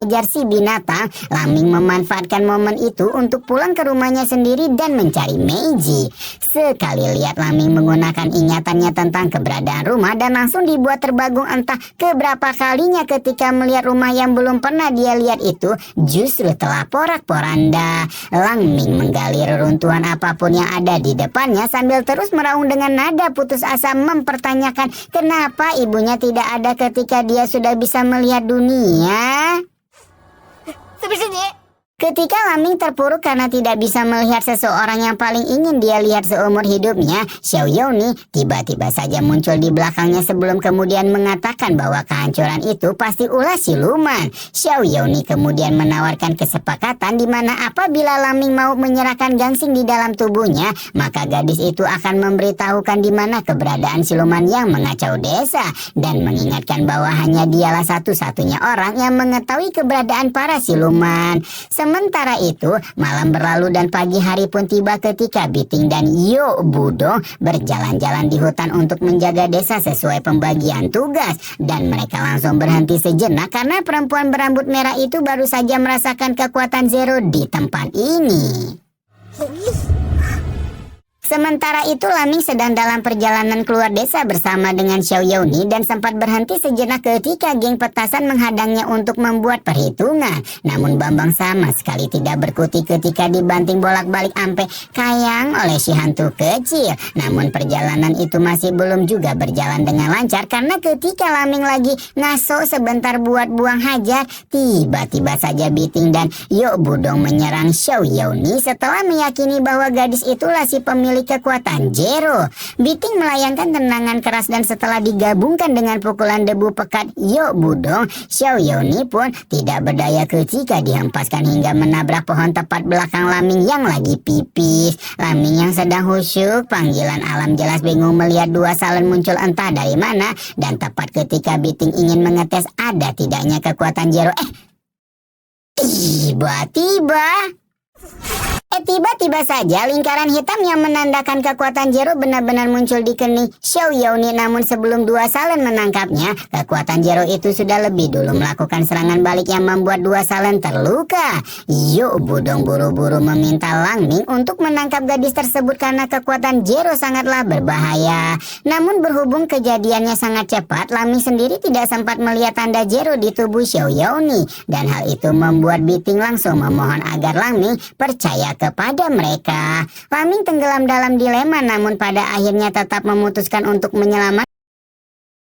Kejar si binatang, Laming memanfaatkan momen itu untuk pulang ke rumahnya sendiri dan mencari Meiji. Sekali lihat Laming menggunakan ingatannya tentang keberadaan rumah dan langsung dibuat terbangun entah keberapa kalinya ketika melihat rumah yang belum pernah dia lihat itu justru telah porak-poranda. Laming menggali reruntuhan apapun yang ada di depannya sambil terus meraung dengan nada putus asa mempertanyakan kenapa ibunya tidak ada ketika dia sudah bisa melihat dunia. Ketika Laming terpuruk karena tidak bisa melihat seseorang yang paling ingin dia lihat seumur hidupnya, Xiao Yaoni tiba-tiba saja muncul di belakangnya sebelum kemudian mengatakan bahwa kehancuran itu pasti ulah siluman. Xiao Yaoni kemudian menawarkan kesepakatan di mana apabila Laming mau menyerahkan gangsing di dalam tubuhnya, maka gadis itu akan memberitahukan di mana keberadaan siluman yang mengacau desa dan mengingatkan bahwa hanya dialah satu-satunya orang yang mengetahui keberadaan para siluman. Sementara itu, malam berlalu dan pagi hari pun tiba ketika Biting dan Yo Budong berjalan-jalan di hutan untuk menjaga desa sesuai pembagian tugas. Dan mereka langsung berhenti sejenak karena perempuan berambut merah itu baru saja merasakan kekuatan Zero di tempat ini. Sementara itu Laming sedang dalam perjalanan keluar desa bersama dengan Xiao Yaoni dan sempat berhenti sejenak ketika geng petasan menghadangnya untuk membuat perhitungan. Namun Bambang sama sekali tidak berkutik ketika dibanting bolak-balik ampe kayang oleh si hantu kecil. Namun perjalanan itu masih belum juga berjalan dengan lancar karena ketika Laming lagi ngaso sebentar buat buang hajar, tiba-tiba saja Biting dan Yo Budong menyerang Xiao Yaoni setelah meyakini bahwa gadis itulah si pemilik kekuatan Zero. Biting melayangkan tendangan keras dan setelah digabungkan dengan pukulan debu pekat Yo Budong, Xiao Yaoni pun tidak berdaya ketika dihempaskan hingga menabrak pohon tepat belakang Laming yang lagi pipis. Laming yang sedang khusyuk, panggilan alam jelas bingung melihat dua salin muncul entah dari mana dan tepat ketika Biting ingin mengetes ada tidaknya kekuatan Zero. Tiba-tiba saja lingkaran hitam yang menandakan kekuatan Zero benar-benar muncul di kening Xiao Yaoni. Namun sebelum dua salen menangkapnya, kekuatan Zero itu sudah lebih dulu melakukan serangan balik yang membuat dua salen terluka. Yo Budong buru-buru meminta Laming untuk menangkap gadis tersebut karena kekuatan Zero sangatlah berbahaya. Namun berhubung kejadiannya sangat cepat, Laming sendiri tidak sempat melihat tanda Zero di tubuh Xiao Yaoni. Dan hal itu membuat Biting langsung memohon agar Laming percaya kepada mereka. Laming tenggelam dalam dilema namun pada akhirnya tetap memutuskan untuk menyelamatkan